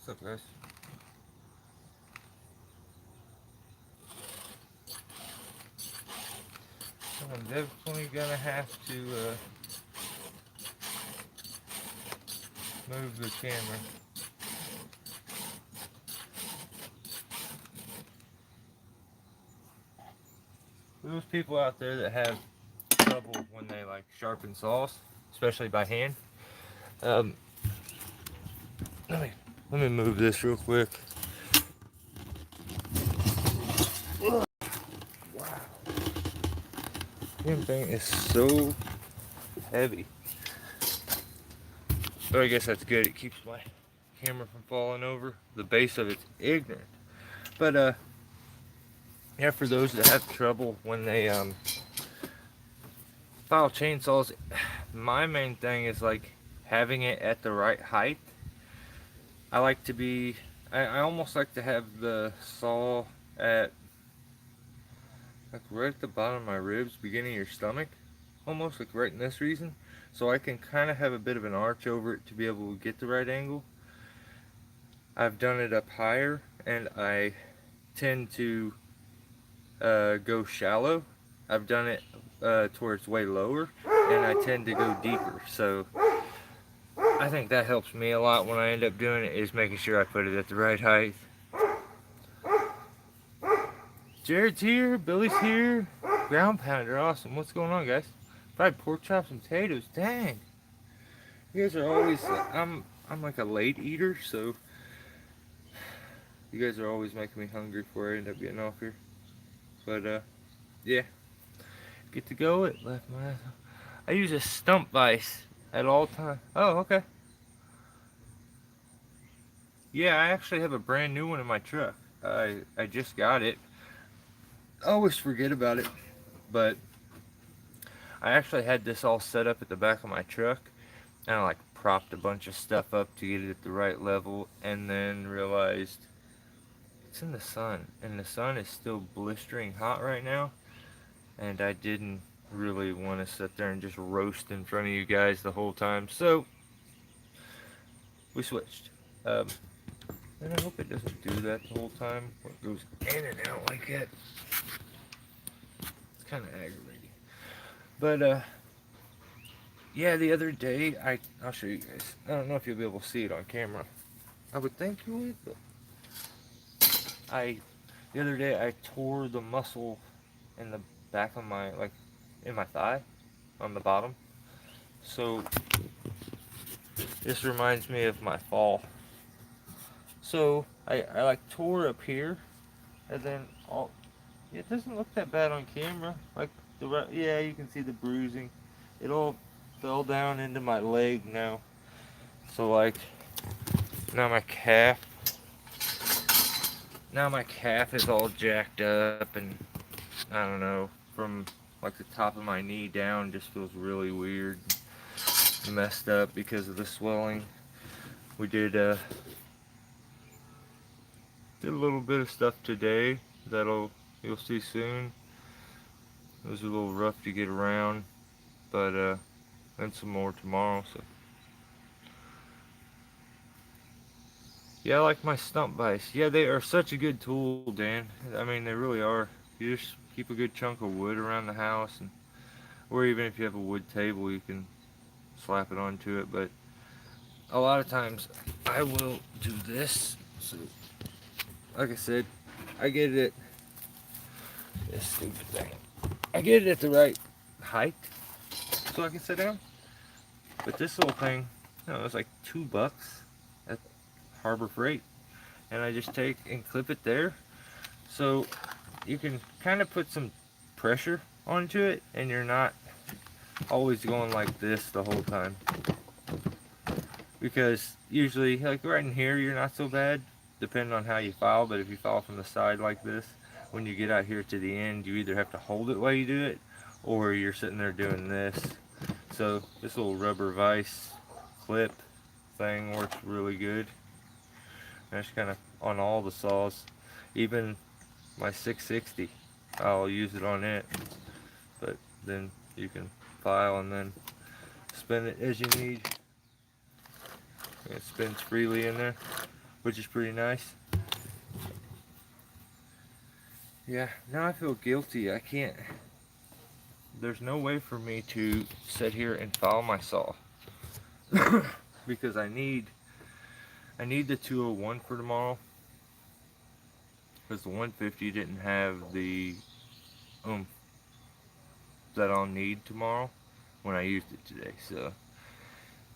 What's up, guys? So I'm definitely gonna have to move the camera. For those people out there that have trouble when they like sharpen saws, especially by hand, um, let me let me move this real quick. Wow, this thing is so heavy. But I guess that's good. It keeps my camera from falling over. The base of it's ignorant. But yeah, for those that have trouble when they file chainsaws, my main thing is like having it at the right height. I like to be, I almost like to have the saw at like right at the bottom of my ribs, beginning of your stomach, almost like right in this region, so I can kind of have a bit of an arch over it to be able to get the right angle. I've done it up higher, and I tend to go shallow. I've done it towards way lower, and I tend to go deeper. So I think that helps me a lot when I end up doing it, is making sure I put it at the right height. Jared's here, Billy's here, ground pounder, awesome. What's going on, guys? Fried pork chops and potatoes. Dang, you guys are always. I'm like a late eater, so you guys are always making me hungry before I end up getting off here. But yeah, get to go. It left my. I use a stump vise at all times. Oh, okay. Yeah, I actually have a brand new one in my truck. I just got it. I always forget about it, but I actually had this all set up at the back of my truck, and I like propped a bunch of stuff up to get it at the right level, and then realized it's in the sun, and the sun is still blistering hot right now, and I didn't really want to sit there and just roast in front of you guys the whole time, so we switched. And I hope it doesn't do that the whole time. It goes in and out like that. It's kind of aggravating. But yeah, the other day I'll show you guys. I don't know if you'll be able to see it on camera. I would think you would, but the other day I tore the muscle in the back of my, like, in my thigh on the bottom. So this reminds me of my fall. So I like tore up here, and then all. It doesn't look that bad on camera. Like yeah, you can see the bruising. It all fell down into my leg now. So like now my calf, is all jacked up, and I don't know, from like the top of my knee down just feels really weird, messed up because of the swelling. We did a little bit of stuff today that'll you'll see soon. It was a little rough to get around, but and some more tomorrow. So yeah, I like my stump vise. Yeah, they are such a good tool, Dan. I mean, they really are. You just keep a good chunk of wood around the house, and or even if you have a wood table, you can slap it onto it. But a lot of times, I will do this. So, like I said, I get it at this stupid thing. I get it at the right height, so I can sit down. But this little thing, you know, it was like $2 at Harbor Freight, and I just take and clip it there, so you can kind of put some pressure onto it, and you're not always going like this the whole time. Because usually, like right in here, you're not so bad, depending on how you file. But if you file from the side like this, when you get out here to the end, you either have to hold it while you do it, or you're sitting there doing this. So this little rubber vise clip thing works really good. That's kind of on all the saws, even my 660. I'll use it on it, but then you can file and then spin it as you need. It spins freely in there. which is pretty nice. Yeah, now I feel guilty. I can't. There's no way for me to sit here and file my saw because I need the 201 for tomorrow because the 150 didn't have the oomph that I'll need tomorrow when I used it today. So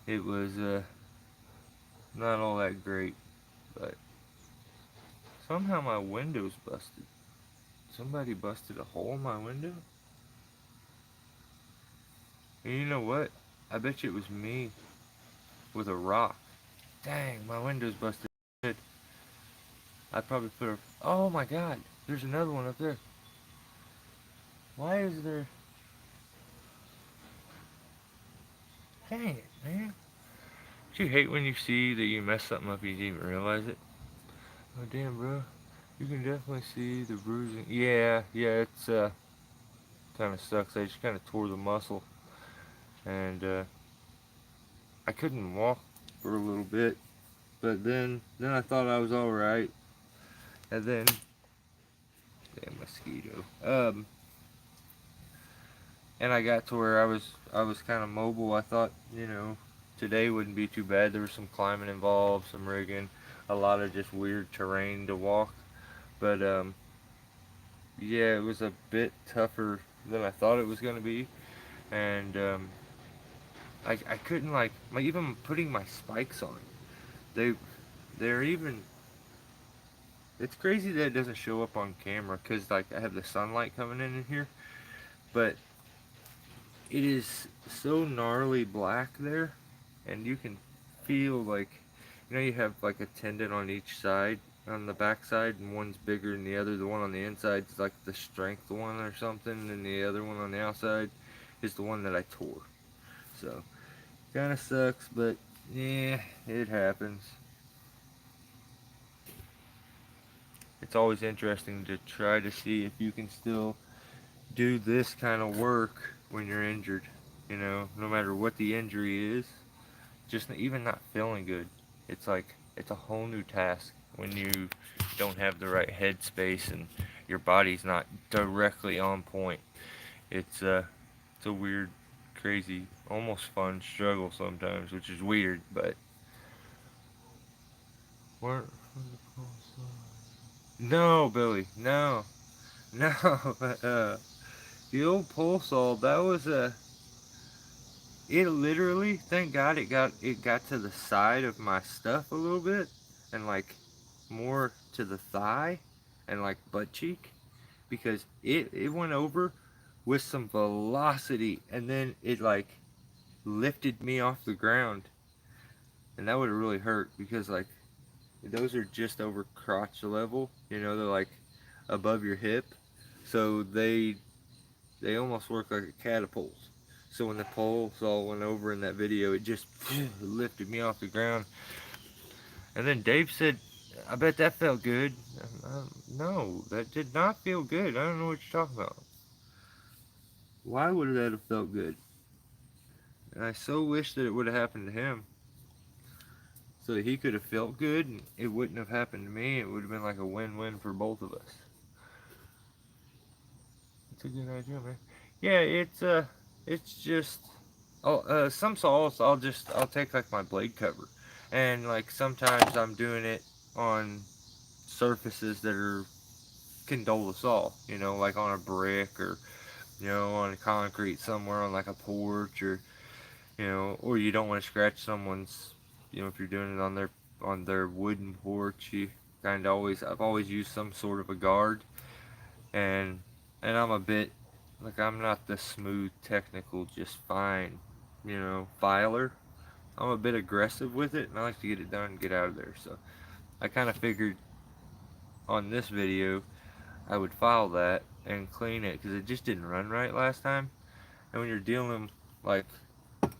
it was not all that great, but somehow my window's busted. Somebody busted a hole in my window? And you know what? I bet you it was me with a rock. Dang, my window's busted. I probably put a... Oh my god, there's another one up there. Why is there... Dang it, man. Do you hate when you see that you messed something up and you didn't even realize it? Oh damn, bro. You can definitely see the bruising. Yeah, it's kind of sucks. I just kind of tore the muscle, and I couldn't walk for a little bit. But then I thought I was all right, and then damn mosquito. And I got to where I was kind of mobile. I thought today wouldn't be too bad. There was some climbing involved, some rigging, a lot of just weird terrain to walk. But yeah, it was a bit tougher than I thought it was gonna be, and I couldn't even putting my spikes on. They they're even. It's crazy that it doesn't show up on camera because like I have the sunlight coming in here, but it is so gnarly black there, and you can feel like you have like a tendon on each side on the back side, and one's bigger than the other. The one on the inside is like the strength one or something, and the other one on the outside is the one that I tore. So kind of sucks, but yeah, it happens. It's always interesting to try to see if you can still do this kind of work when you're injured. No matter what the injury is, just even not feeling good. It's like it's a whole new task when you don't have the right headspace and your body's not directly on point. It's a weird, crazy, almost fun struggle sometimes, which is weird, but what? No, Billy, no, no. The old pole saw, that was a. It literally, thank God, it got to the side of my stuff a little bit, and like more to the thigh, and like butt cheek, because it went over with some velocity, and then it like lifted me off the ground, and that would have really hurt because like those are just over crotch level, they're like above your hip, so they almost work like a catapult. So when the pole saw went over in that video, it just lifted me off the ground. And then Dave said, "I bet that felt good." No, that did not feel good. I don't know what you're talking about. Why would that have felt good? And I so wish that it would have happened to him, so that he could have felt good, and it wouldn't have happened to me. It would have been like a win-win for both of us. It's a good idea, man. Yeah, it's just, oh, some saws I'll take like my blade cover, and like sometimes I'm doing it on surfaces that are can dull the saw, like on a brick or on concrete somewhere on like a porch or or you don't want to scratch someone's, if you're doing it on their wooden porch, you kind of always I've always used some sort of a guard, and I'm a bit like I'm not the smooth technical just fine filer. I'm a bit aggressive with it, and I like to get it done and get out of there. So I kind of figured on this video I would file that and clean it because it just didn't run right last time. And like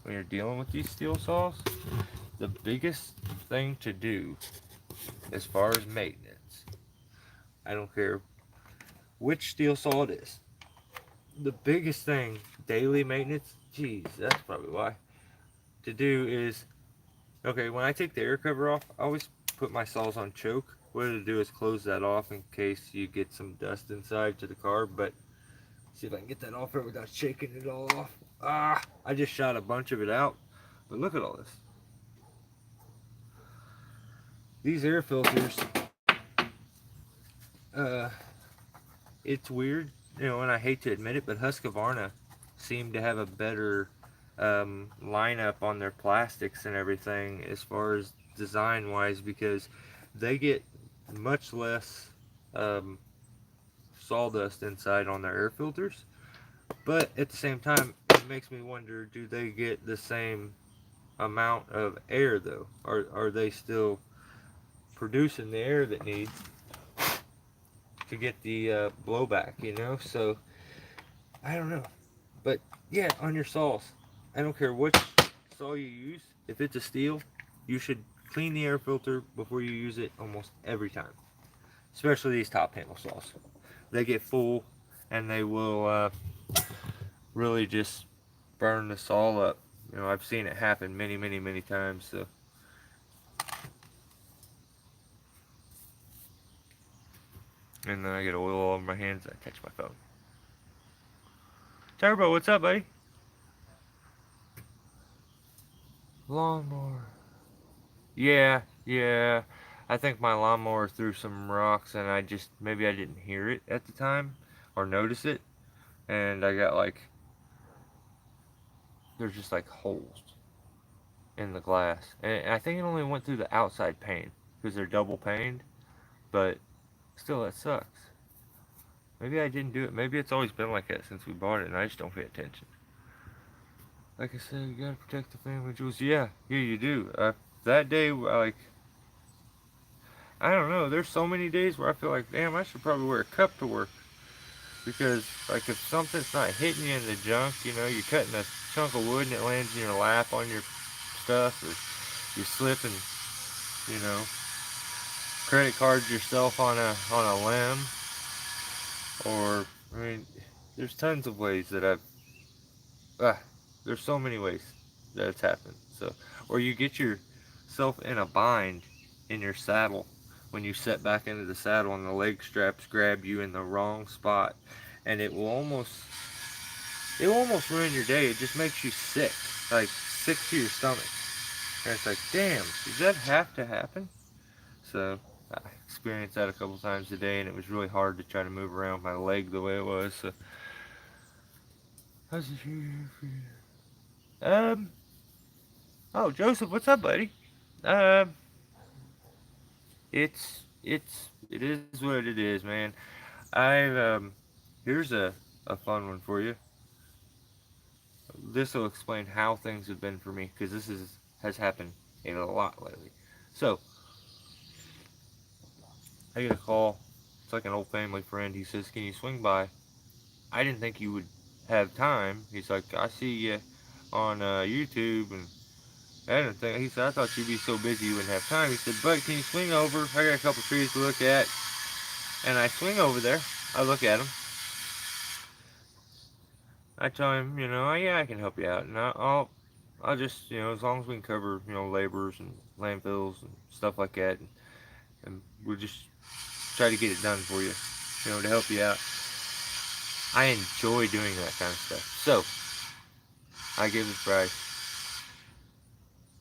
when you're dealing with these steel saws, the biggest thing to do as far as maintenance, I don't care which steel saw it is, the biggest thing, daily maintenance, geez, that's probably why, to do is, okay, when I take the air cover off, I always put my saws on choke. What it'll do is close that off in case you get some dust inside to the car. But see if I can get that off here without shaking it all off. Ah, I just shot a bunch of it out. But look at all this. These air filters, uh, it's weird, and I hate to admit it, but Husqvarna seem to have a better lineup on their plastics and everything as far as design wise, because they get much less um, sawdust inside on their air filters. But at the same time, it makes me wonder, do they get the same amount of air though? Are they still producing the air that needs to get the blowback? So I don't know. But yeah, on your saws, I don't care which saw you use. If it's a steel, you should clean the air filter before you use it almost every time. Especially these top handle saws. They get full and they will really just burn the saw up. I've seen it happen many, many, many times. So, and then I get oil all over my hands. And I touch my phone. Turbo, what's up, buddy? Lawnmower. Yeah, yeah. I think my lawnmower threw some rocks, and maybe I didn't hear it at the time or notice it, and I got there's just like holes in the glass, and I think it only went through the outside pane because they're double paned, but still, that sucks. Maybe I didn't do it. Maybe it's always been like that since we bought it, and I just don't pay attention. Like I said, you gotta protect the family jewels. Yeah, yeah, you do. That day, I don't know. There's so many days where I feel like, damn, I should probably wear a cup to work because, like, if something's not hitting you in the junk, you're cutting a chunk of wood and it lands in your lap on your stuff, or you slip and, you know, credit card yourself on a limb, or I mean, there's tons of ways that ah, there's so many ways that it's happened. So, or you get yourself in a bind in your saddle when you set back into the saddle and the leg straps grab you in the wrong spot, and it will almost ruin your day. It just makes you sick, like sick to your stomach. And it's like, damn, does that have to happen? So I experienced that a couple times a day, and it was really hard to try to move around my leg the way it was. So, how's it here for you? Oh, Joseph, what's up, buddy? Um, it is what it is, man. Here's a fun one for you. This will explain how things have been for me, because this has happened a lot lately. So, I get a call. It's like an old family friend. He says, "Can you swing by? I didn't think you would have time." He's like, "I see you on YouTube, and I didn't think." He said, "I thought you'd be so busy you wouldn't have time." He said, "But can you swing over? I got a couple trees to look at." And I swing over there. I look at them. I tell him, "Oh, yeah, I can help you out, and I'll just, as long as we can cover, laborers and landfills and stuff like that, and we'll just try to get it done for you, to help you out." I enjoy doing that kind of stuff. So I give the price,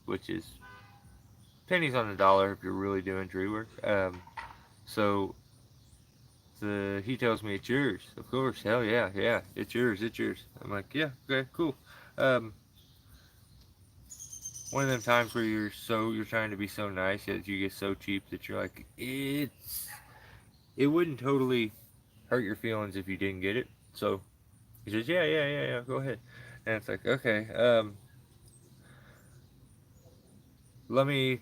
which is pennies on the dollar if you're really doing tree work. So he tells me it's yours. Of course, hell yeah, yeah, it's yours. I'm like, yeah, okay, cool. Um, One of them times where you're trying to be so nice that you get so cheap that you're like, it wouldn't totally hurt your feelings if you didn't get it. So he says, yeah, yeah, yeah, yeah, go ahead. And it's like, okay, let me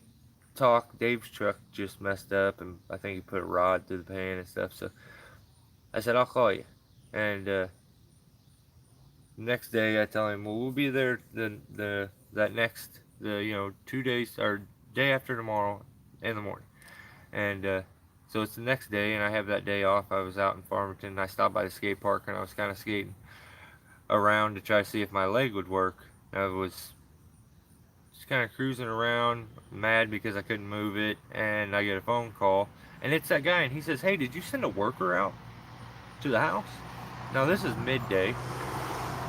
talk. Dave's truck just messed up, and I think he put a rod through the pan and stuff. So I said, I'll call you. And next day, I tell him, well, we'll be there the 2 days or day after tomorrow in the morning. And so it's the next day, and I have that day off. I was out in Farmington, and I stopped by the skate park, and I was kind of skating around to try to see if my leg would work. I was just kind of cruising around, mad because I couldn't move it, and I get a phone call, and it's that guy, and he says, "Hey, did you send a worker out to the house?" Now this is midday,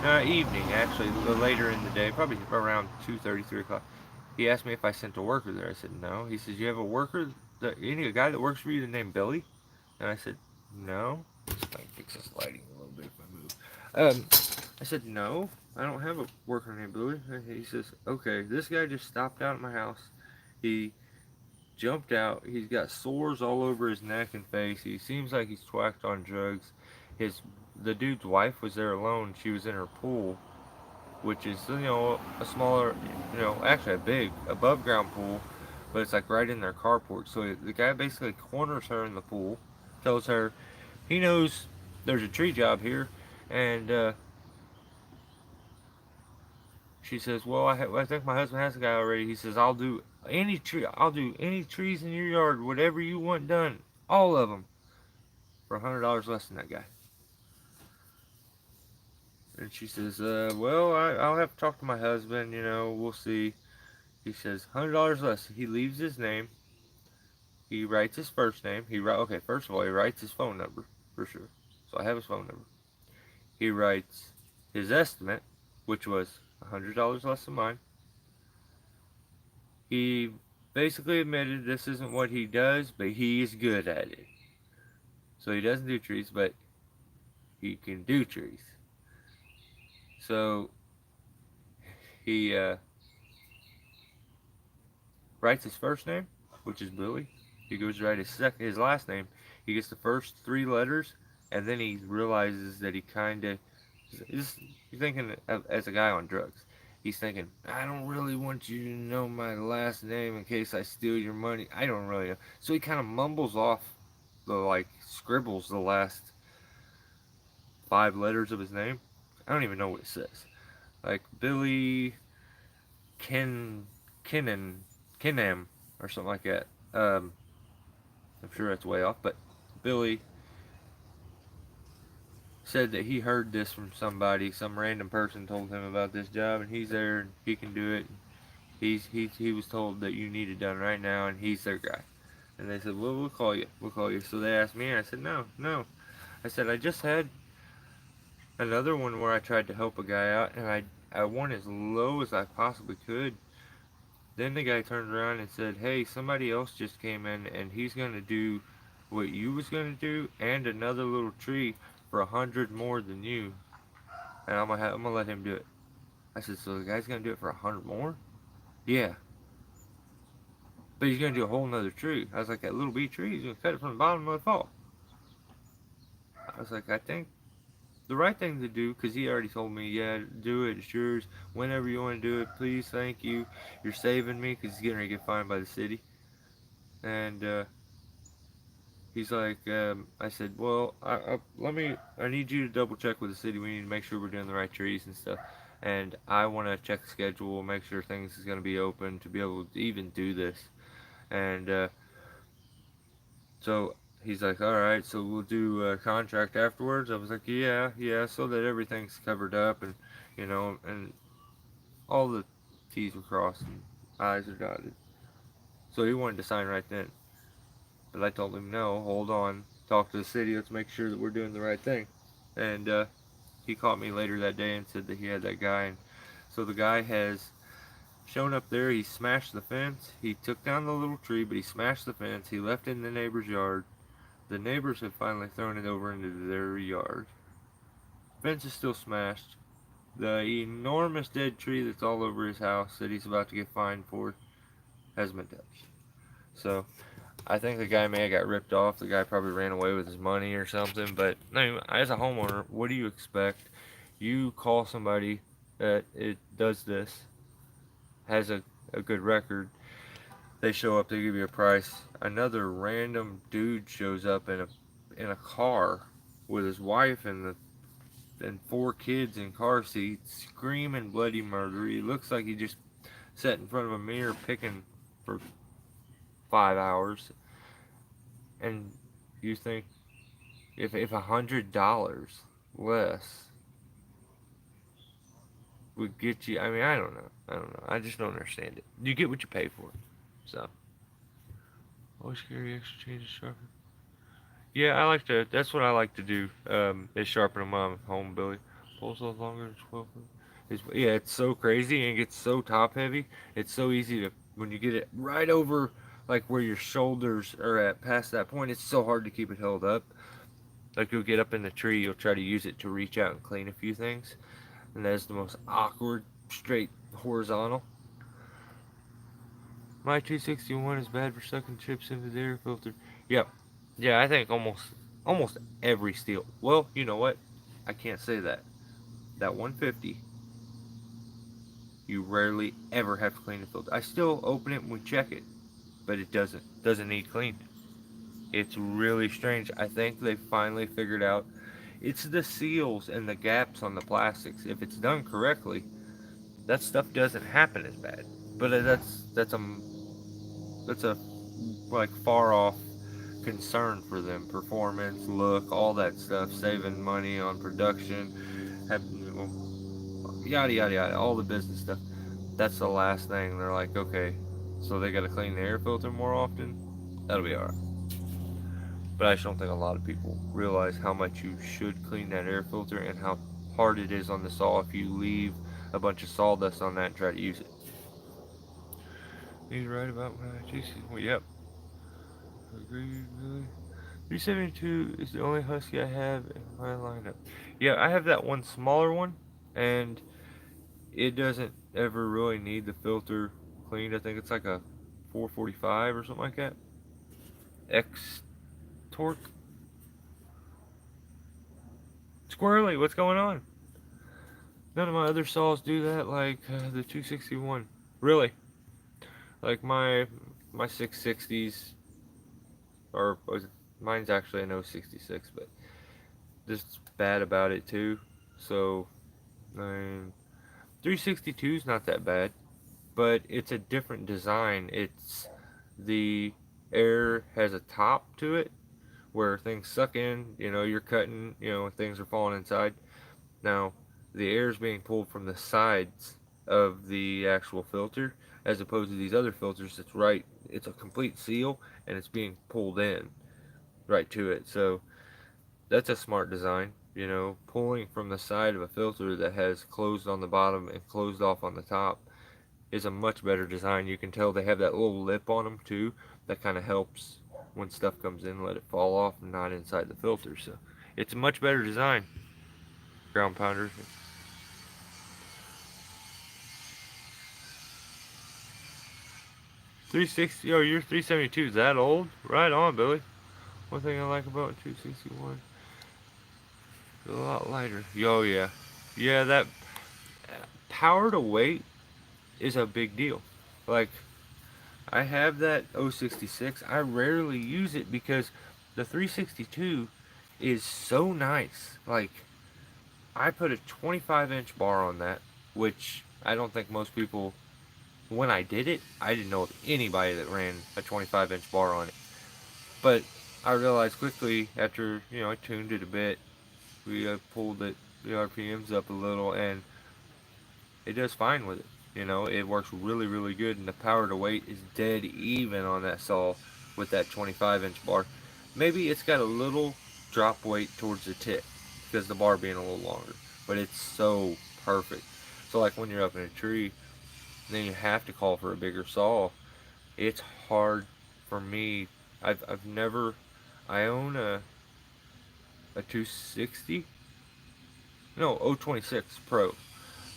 evening actually, later in the day, probably around 2:30, 3 o'clock. He asked me if I sent a worker there. I said no. He says, "You have a worker, a guy that works for you named Billy?" And I said, "No." Just kind of fix this lighting a little bit if I move. I said, "No, I don't have a worker named Billy." He says, "Okay, this guy just stopped out at my house. He jumped out. He's got sores all over his neck and face. He seems like he's twacked on drugs. His the dude's wife was there alone. She was in her pool, which is a smaller, actually a big above ground pool, but it's like right in their carport. So the guy basically corners her in the pool, tells her he knows there's a tree job here, and she says, "Well, I think my husband has a guy already." He says, I'll do any trees in your yard, whatever you want done, all of them, for $100 less than that guy." And she says, "Well, I'll have to talk to my husband. We'll see." He says, $100 less. He leaves his name. He writes his first name. Okay. First of all, he writes his phone number for sure. So I have his phone number. He writes his estimate, which was $100 less than mine. He basically admitted this isn't what he does, but he is good at it. So he doesn't do trees, but he can do trees. So he writes his first name, which is Billy. He goes to write his last name. He gets the first three letters, and then he realizes that he kind of he's thinking as a guy on drugs. He's thinking, "I don't really want you to know my last name in case I steal your money. I don't really know." So he kind of mumbles off scribbles the last five letters of his name. I don't even know what it says. Like Billy Ken Kinnan Kinnam or something like that. I'm sure that's way off, but Billy said that he heard this from somebody. Some random person told him about this job, and he's there and he can do it. He was told that you need it done right now, and he's their guy. And they said, "Well, we'll call you. We'll call you." So they asked me, and I said, "No, no." I said, "I just had another one where I tried to help a guy out, and I went as low as I possibly could." Then the guy turned around and said, "Hey, somebody else just came in, and he's gonna do what you was gonna do, and another little tree for 100 more than you, and I'm gonna let him do it." I said, "So the guy's gonna do it for 100 more?" "Yeah, but he's gonna do a whole nother tree." I was like, "That little bee tree, he's gonna cut it from the bottom of the fall." I was like, "I think the right thing to do," because he already told me, "Yeah, do it. It's yours. Whenever you want to do it, please, thank you. You're saving me," because he's getting ready to get fined by the city. And he's like, I said, "Well, I need you to double check with the city. We need to make sure we're doing the right trees and stuff. And I want to check the schedule, make sure things is going to be open to be able to even do this." And so he's like, "All right, so we'll do a contract afterwards." I was like, "Yeah, yeah," so that everything's covered up and, and all the T's were crossed and I's are dotted. So he wanted to sign right then. But I told him, "No, hold on. Talk to the city. Let's make sure that we're doing the right thing." And he called me later that day and said that he had that guy. And so the guy has shown up there. He smashed the fence. He took down the little tree, but he smashed the fence. He left it in the neighbor's yard. The neighbors have finally thrown it over into their yard. Fence is still smashed. The enormous dead tree that's all over his house that he's about to get fined for hasn't been touched. So I think the guy may have got ripped off. The guy probably ran away with his money or something. But anyway, as a homeowner, what do you expect? You call somebody that it does this, has a good record. They show up, they give you a price. Another random dude shows up in a car with his wife and four kids in car seats, screaming bloody murder. He looks like he just sat in front of a mirror picking for 5 hours. And you think if $100 less would get you. I mean, I don't know. I don't know. I just don't understand it. You get what you pay for. So always carry extra change to sharpen. Yeah, I like to. That's what I like to do. Is sharpen them on home, Billy. Pulls off longer than 12. Yeah, it's so crazy and it gets so top heavy. It's so easy to when you get it right over like where your shoulders are at past that point. It's so hard to keep it held up. Like you'll get up in the tree, you'll try to use it to reach out and clean a few things, and that's the most awkward straight horizontal. My 261 is bad for sucking chips into the air filter. Yep. Yeah, I think almost every steel. Well, you know what? I can't say that. That 150, you rarely ever have to clean the filter. I still open it when we check it, but it doesn't need cleaned. It's really strange. I think they finally figured out it's the seals and the gaps on the plastics. If it's done correctly, that stuff doesn't happen as bad. But that's a like far off concern for them. Performance, look, all that stuff, saving money on production, have, yada yada yada, all the business stuff. That's the last thing. They're like, okay, so they got to clean the air filter more often. That'll be alright. But I just don't think a lot of people realize how much you should clean that air filter and how hard it is on the saw if you leave a bunch of sawdust on that and try to use it. He's right about my GC. Well, yep. Agreed, really. 372 is the only Husky I have in my lineup. Yeah, I have that one smaller one, and it doesn't ever really need the filter cleaned. I think it's like a 445 or something like that. X torque. Squirrely, what's going on? None of my other saws do that like the 261. Really? Like my 660s, or mine's actually an 066, but this bad about it too. So, I mean, 362 is not that bad, but it's a different design. It's the air has a top to it where things suck in, you're cutting, things are falling inside. Now, the air is being pulled from the sides of the actual filter as opposed to these other filters. It's a complete seal and it's being pulled in right to it. So that's a smart design. Pulling from the side of a filter that has closed on the bottom and closed off on the top is a much better design. You can tell they have that little lip on them too. That kind of helps when stuff comes in, let it fall off and not inside the filter. So it's a much better design. Ground pounder. 360. Oh, you're 372. Is that old? Right on, Billy. One thing I like about 261, it's a lot lighter. Oh yeah, yeah. That power to weight is a big deal. Like I have that 066. I rarely use it because the 362 is so nice. Like I put a 25-inch bar on that, which I don't think most people. When I did it, I didn't know of anybody that ran a 25-inch bar on it. But I realized quickly after I tuned it a bit, we pulled the RPMs up a little, and it does fine with it. It works really, really good, and the power to weight is dead even on that saw with that 25-inch bar. Maybe it's got a little drop weight towards the tip because the bar being a little longer, but it's so perfect. So like when you're up in a tree, then you have to call for a bigger saw. It's hard for me. I've never. I own a 260. No, 026 Pro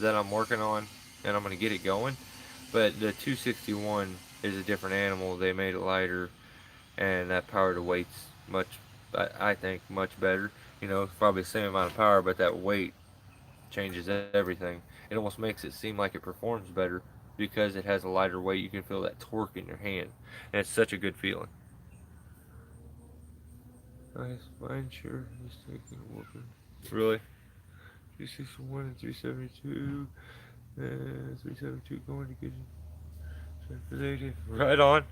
that I'm working on, and I'm gonna get it going. But the 261 is a different animal. They made it lighter, and that power to weight's much. I think much better. It's probably the same amount of power, but that weight changes everything. It almost makes it seem like it performs better because it has a lighter weight. You can feel that torque in your hand, and it's such a good feeling. Nice, mine sure is taking a whooping. Really? 361 and 372. 372 going to get you. Right on.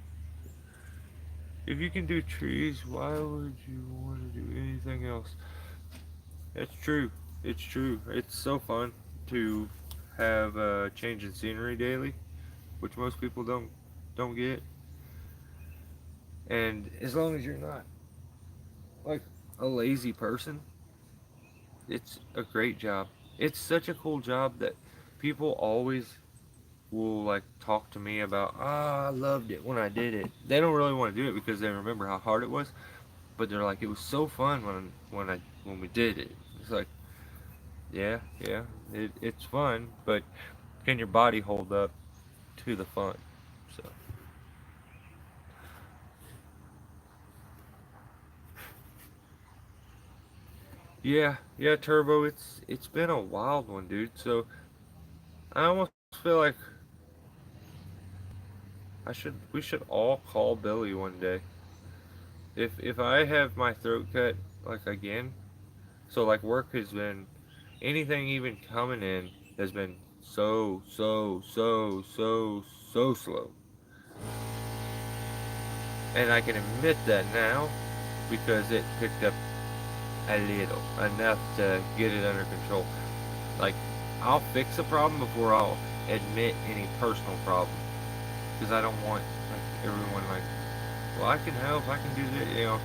If you can do trees, why would you want to do anything else? That's true. It's true. It's so fun to have change in scenery daily, which most people don't get. And as long as you're not like a lazy person, it's a great job. It's such a cool job that people always will like talk to me about, I loved it when I did it. They don't really want to do it because they remember how hard it was, but they're like, it was so fun when we did it. It's like, yeah, yeah, it's fun, but can your body hold up to the fun? So yeah, yeah, Turbo, it's been a wild one, dude. So I almost feel like we should all call Billy one day. If I have my throat cut like again, so like work has been, anything even coming in has been so slow. And I can admit that now because it picked up a little, enough to get it under control. Like, I'll fix a problem before I'll admit any personal problem because I don't want like everyone like, well, I can help, I can do this, you know.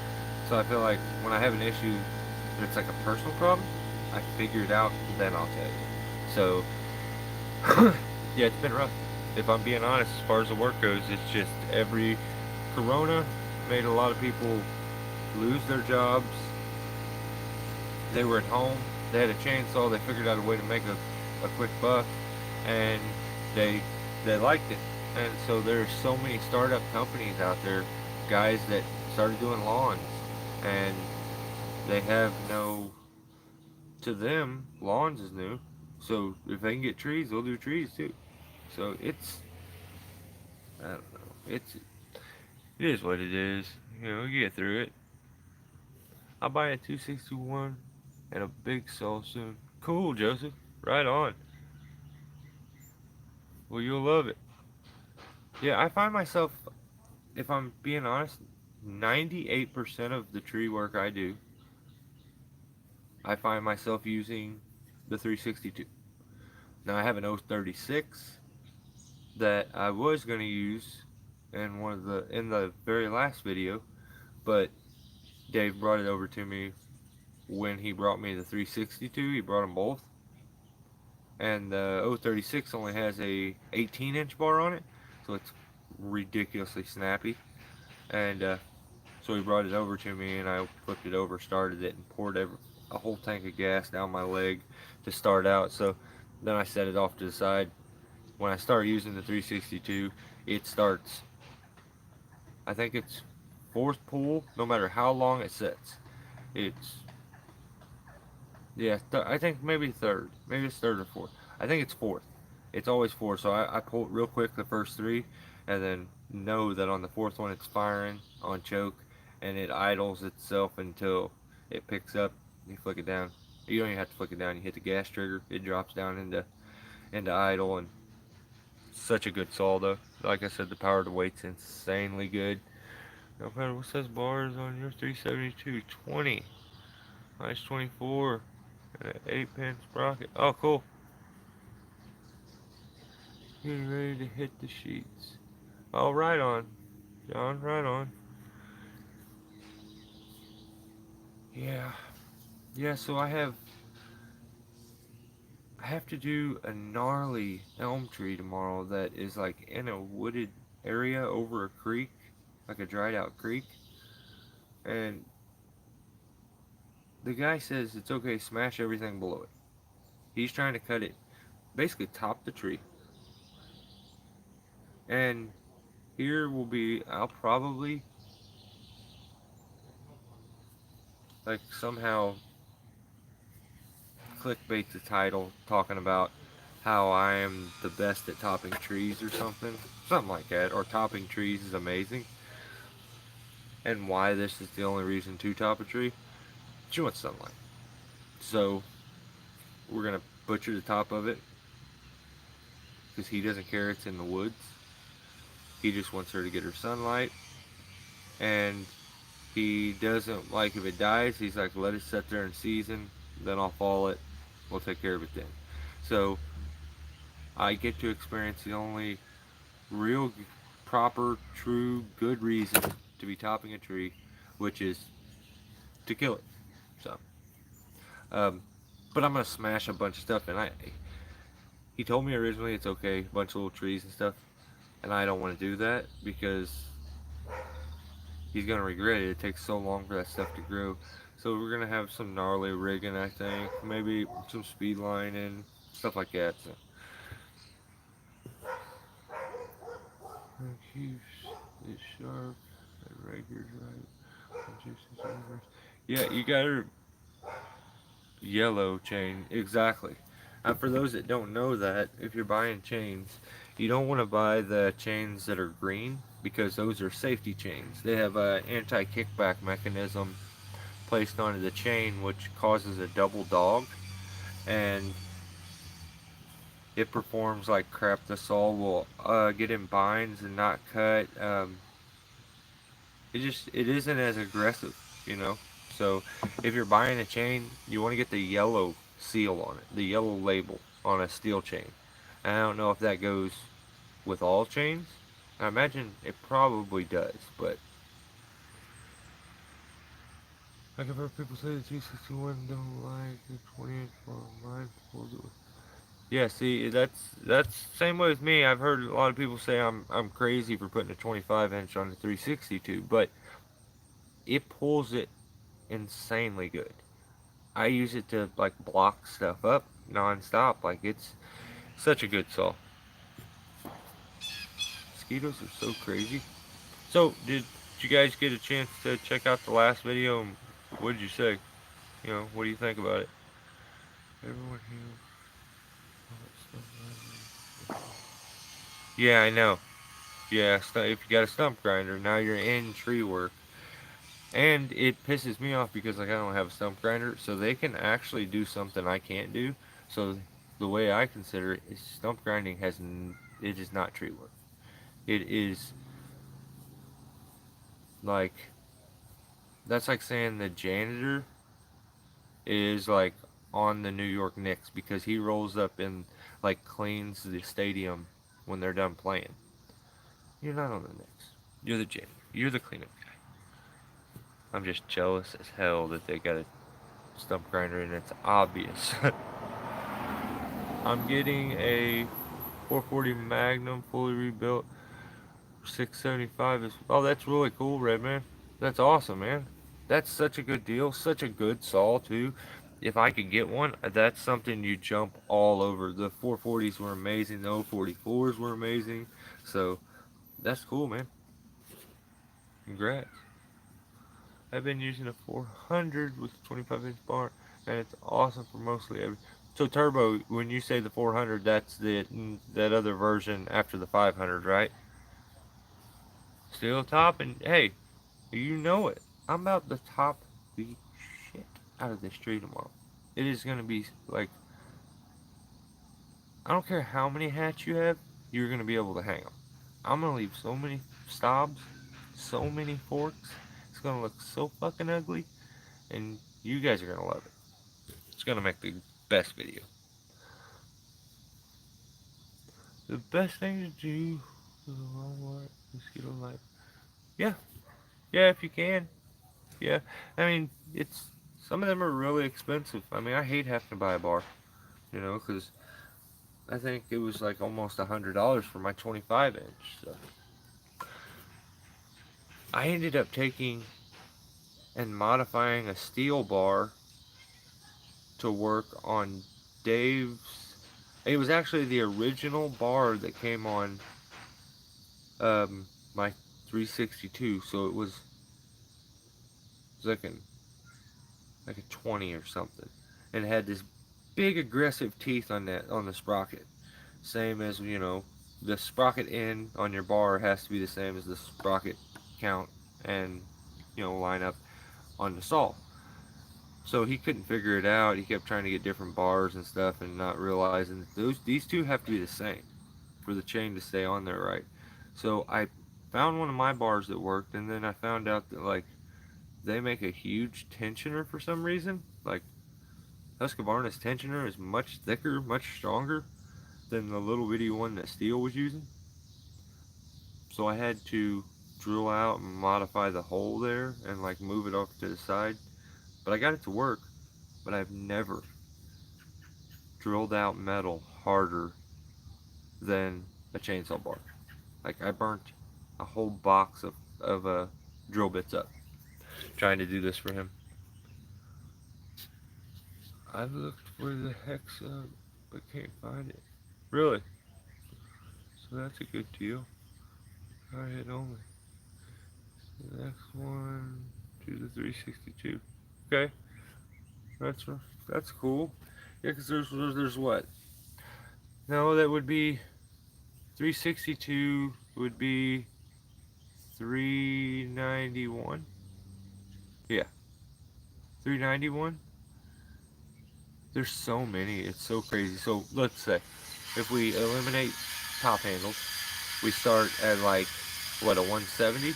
So I feel like when I have an issue that's like a personal problem, I figure it out, then I'll tell you. So yeah, it's been rough. If I'm being honest, as far as the work goes, it's just every Corona made a lot of people lose their jobs. They were at home. They had a chainsaw. They figured out a way to make a quick buck, and they they liked it. And so there's so many startup companies out there, guys that started doing lawns, and they have no. To them, lawns is new. So if they can get trees, they'll do trees too. So it's, I don't know. It is what it is. You know, you get through it. I'll buy a 261 and a big saw soon. Cool, Joseph. Right on. Well, you'll love it. Yeah, I find myself, if I'm being honest, 98% of the tree work I do, I find myself using the 362. Now, I have an 036 that I was going to use in the very last video, but Dave brought it over to me when he brought me the 362. He brought them both, and the 036 only has a 18-inch bar on it, so it's ridiculously snappy. And so he brought it over to me, and I flipped it over, started it, and poured a whole tank of gas down my leg to start out. So then I set it off to the side. When I start using the 362, it starts, I think it's fourth pull, no matter how long it sets. It's, yeah, I think maybe third. Maybe it's third or fourth. I think it's fourth. It's always fourth. So I pull it real quick the first three, and then know that on the fourth one it's firing on choke, and it idles itself until it picks up. You flick it down. You don't even have to flick it down. You hit the gas trigger. It drops down into idle, and such a good saw though. Like I said, the power to weight's insanely good. No matter what says bars on your 372, 20. Nice 24. And an 8-pin sprocket. Oh, cool. Getting ready to hit the sheets. Oh, right on. John, right on. Yeah. Yeah, so I have to do a gnarly elm tree tomorrow that is like in a wooded area over a creek, like a dried out creek. And the guy says it's okay, smash everything below it. He's trying to cut it, basically top the tree. And here will be, I'll probably like somehow clickbait the title talking about how I am the best at topping trees or something like that, or topping trees is amazing, and why this is the only reason to top a tree. She wants sunlight, so we're gonna butcher the top of it because he doesn't care it's in the woods. He just wants her to get her sunlight, and he doesn't like if it dies. He's like, let it sit there in season, then I'll fall it. We'll take care of it then. So I get to experience the only real, proper, true, good reason to be topping a tree, which is to kill it. So, um, but I'm gonna smash a bunch of stuff, and he told me originally it's okay, a bunch of little trees and stuff, and I don't want to do that because he's gonna regret it. It takes so long for that stuff to grow. So we're gonna have some gnarly rigging, I think, maybe some speed lining, stuff like that. So. Keeps it sharp, the records right. Yeah, you got her yellow chain, exactly. For those that don't know that, if you're buying chains, you don't want to buy the chains that are green because those are safety chains. They have an anti-kickback mechanism placed onto the chain which causes a double dog, and it performs like crap. The saw will get in binds and not cut. It isn't as aggressive, you know. So if you're buying a chain, you want to get the yellow seal on it, the yellow label on a steel chain. And I don't know if that goes with all chains. I imagine it probably does, but like I've heard people say the 261 don't like the 20-inch for mine pulls it. Yeah, see, that's same way with me. I've heard a lot of people say I'm crazy for putting a 25-inch on the 362, but it pulls it insanely good. I use it to like block stuff up non-stop. Like it's such a good saw. Mosquitoes are so crazy. So did you guys get a chance to check out the last video? And what did you say? You know, what do you think about it? Everyone here. Yeah, I know. Yeah, if you got a stump grinder, now you're in tree work. And it pisses me off because like I don't have a stump grinder, so they can actually do something I can't do. So the way I consider it is stump grinding it is not tree work. It is like that's like saying the janitor is like on the New York Knicks because he rolls up and like cleans the stadium when they're done playing. You're not on the Knicks. You're the janitor. You're the cleanup guy. I'm just jealous as hell that they got a stump grinder and it's obvious. I'm getting a 440 Magnum fully rebuilt 675 is that's really cool, Redman. That's awesome, man. That's such a good deal, such a good saw too. If I could get one, that's something you jump all over. The 440s were amazing, the 044s were amazing. So that's cool, man. Congrats. I've been using a 400 with a 25-inch bar, and it's awesome for mostly every. So turbo, when you say the 400, that's that other version after the 500, right? Still top, and hey, you know it. I'm about to top the shit out of this tree tomorrow. It is gonna be like I don't care how many hats you have, you're gonna be able to hang them. I'm gonna leave so many stobs, so many forks. It's gonna look so fucking ugly, and you guys are gonna love it. It's gonna make the best video. The best thing to do is a long white mosquito light. Yeah, yeah, if you can. Yeah, I mean, it's some of them are really expensive. I mean, I hate having to buy a bar, you know, because I think it was like almost $100 for my 25-inch. So I ended up taking and modifying a steel bar to work on Dave's. It was actually the original bar that came on my 362, so it was like a 20 or something, and it had this big aggressive teeth on the sprocket. Same as the sprocket end on your bar has to be the same as the sprocket count and line up on the saw. So he couldn't figure it out. He kept trying to get different bars and stuff and not realizing that these two have to be the same for the chain to stay on there right. So I found one of my bars that worked, and then I found out that like they make a huge tensioner for some reason. Like Husqvarna's tensioner is much thicker, much stronger, than the little bitty one that Steel was using. So I had to drill out and modify the hole there and like move it off to the side. But I got it to work. But I've never drilled out metal harder than a chainsaw bar. Like I burnt a whole box of drill bits up trying to do this for him. I've looked for the hex up, but can't find it. Really? So that's a good deal. I hit only. The next one to the 362. Okay, that's that's cool. Yeah, because there's what? No, that would be 362 would be 391. Yeah, 391. There's so many. It's so crazy. So let's say if we eliminate top handles, we start at like what, a 170,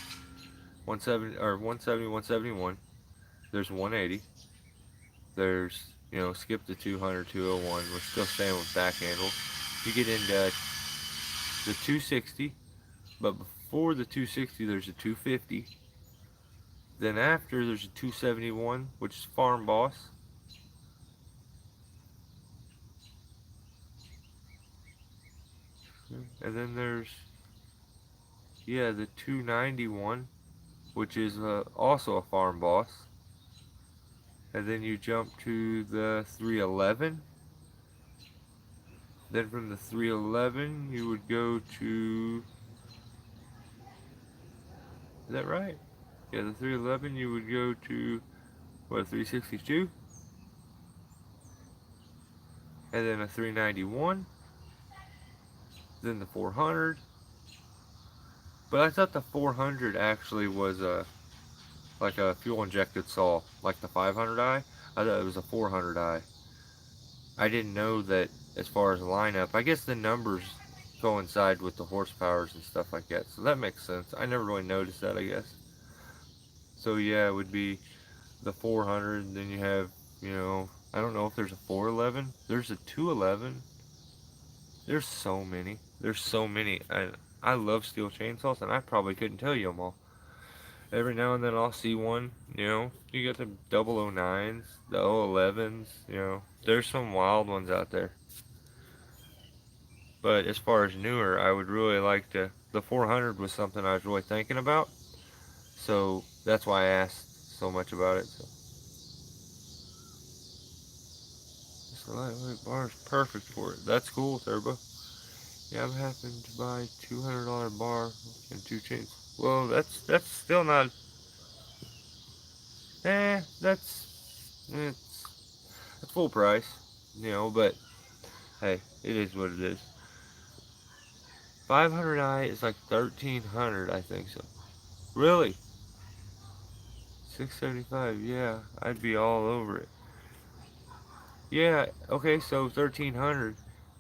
170 or 170, 171. There's 180. There's, skip the 200, 201. We're still staying with back handle. You get into the 260, but before the 260, there's a 250. Then after, there's a 271, which is Farm Boss. And then there's, yeah, the 291, which is also a Farm Boss. And then you jump to the 311. Then from the 311, you would go to, is that right? Yeah, the 311, you would go to, what, 362? And then a 391. Then the 400. But I thought the 400 actually was like a fuel injected saw, like the 500i. I thought it was a 400i. I didn't know that as far as lineup. I guess the numbers coincide with the horsepowers and stuff like that, so that makes sense. I never really noticed that, I guess. So yeah, it would be the 400, and then you have, I don't know if there's a 411. There's a 211. There's so many. There's so many. I love steel chainsaws, and I probably couldn't tell you them all. Every now and then I'll see one, you got the 009s, the 011s, there's some wild ones out there. But as far as newer, I would really like to, the 400 was something I was really thinking about, so that's why I asked so much about it. So this lightweight bar is perfect for it. That's cool, Turbo. Yeah, I'm having to buy $200 bar and two chains. Well, that's still not. That's full price, But hey, it is what it is. 500i is like 1300, I think so. Really? 675? Yeah, I'd be all over it. Yeah, okay, so 1300.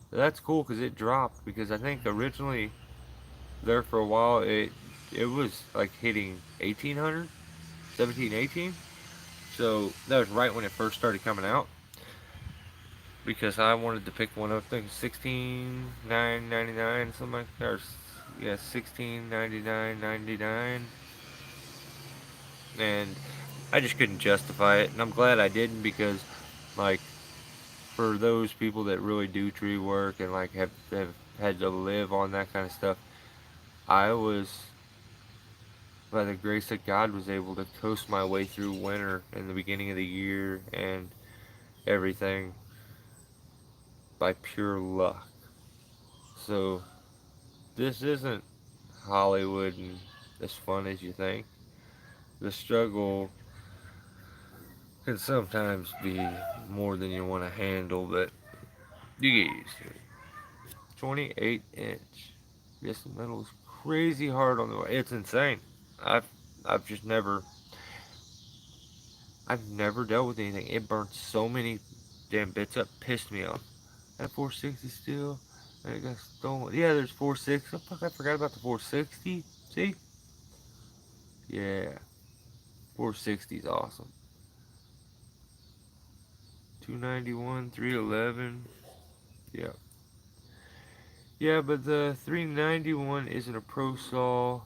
That's cool because it dropped, because I think originally there for a while it was like hitting 1800, 17, 18. So that was right when it first started coming out, because I wanted to pick one up. I think 16,999, something like that. Or, yeah, 16,99.99, and I just couldn't justify it. And I'm glad I didn't, because, like, for those people that really do tree work and like have had to live on that kind of stuff, I was, by the grace of God, was able to coast my way through winter in the beginning of the year and everything by pure luck. So this isn't Hollywood and as fun as you think. The struggle can sometimes be more than you want to handle, but you get used to it. 28 inch. Yes, the metal is crazy hard on the way. It's insane. I've I've just never dealt with anything. It burnt so many damn bits up. Pissed me off. That 460 still. And it got stolen. Yeah, there's 460. Oh, fuck, I forgot about the 460. See? Yeah. 460 is awesome. 291, 311. Yeah. Yeah, but the 391 isn't a pro saw,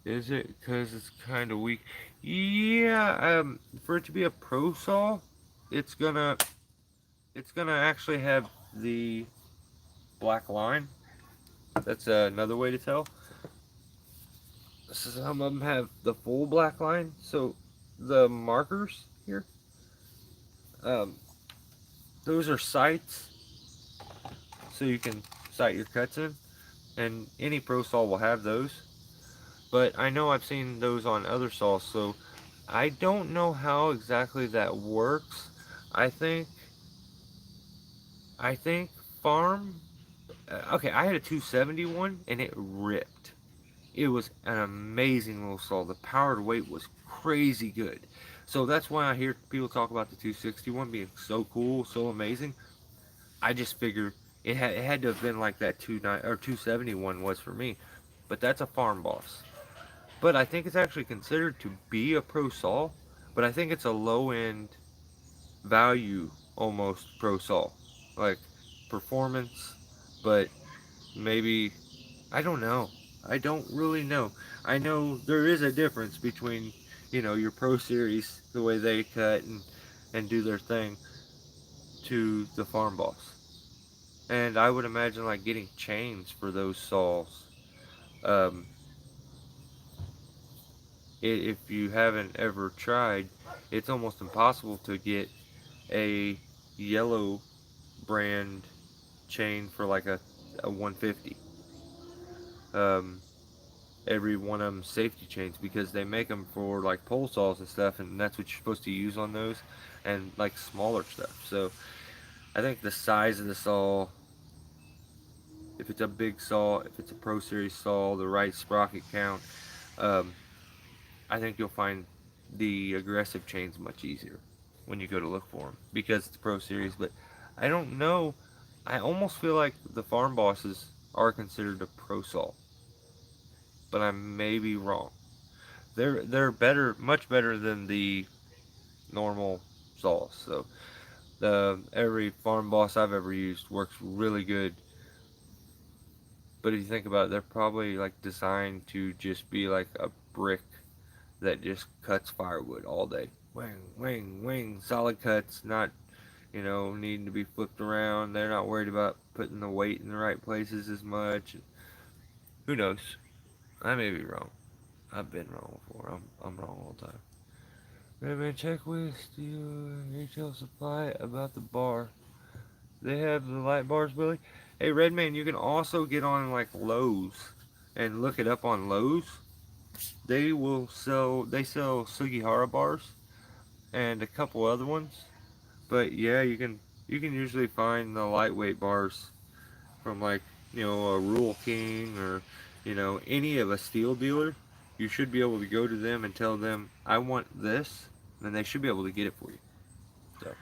is it? Because it's kind of weak. Yeah, for it to be a pro saw, it's gonna it's gonna actually have the black line. That's another way to tell. Some of them have the full black line. So the markers here, um, those are sights, so you can sight your cuts in, and any pro saw will have those. But I know I've seen those on other saws, so I don't know how exactly that works. I think I think farm. Okay, I had a 271 and it ripped. It was an amazing little saw. The power to weight was crazy good. So that's why I hear people talk about the 261 being so cool, so amazing. I just figured it had to have been like that 271 was for me. But that's a farm boss. But I think it's actually considered to be a pro saw. But I think it's a low end value almost pro saw. Like performance, but maybe I don't know. I don't really know. I know there is a difference between, your Pro Series, the way they cut and do their thing, to the Farm Boss. And I would imagine like getting chains for those saws. Um, if you haven't ever tried, it's almost impossible to get a yellow brand chain for like a 150. Um, every one of them safety chains because they make them for like pole saws and stuff, and that's what you're supposed to use on those, and like smaller stuff. So I think the size of the saw, if it's a big saw, if it's a Pro Series saw, the right sprocket count, um, I think you'll find the aggressive chains much easier when you go to look for them because it's Pro Series. But I don't know. I almost feel like the farm bosses are considered a pro saw, but I may be wrong. They're better, much better than the normal saws. So the every farm boss I've ever used works really good. But if you think about it, they're probably like designed to just be like a brick that just cuts firewood all day. Wing, wing, wing, solid cuts, not needing to be flipped around. They're not worried about putting the weight in the right places as much. Who knows? I may be wrong. I've been wrong before. I'm wrong all the time. Redman, check with Steel Retail Supply about the bar. They have the light bars, Billy. Hey, Redman, you can also get on like Lowe's and look it up on Lowe's. They sell Sugihara bars and a couple other ones. But yeah, you can usually find the lightweight bars from like a Rural King or any of a steel dealer. You should be able to go to them and tell them I want this, and they should be able to get it for you. So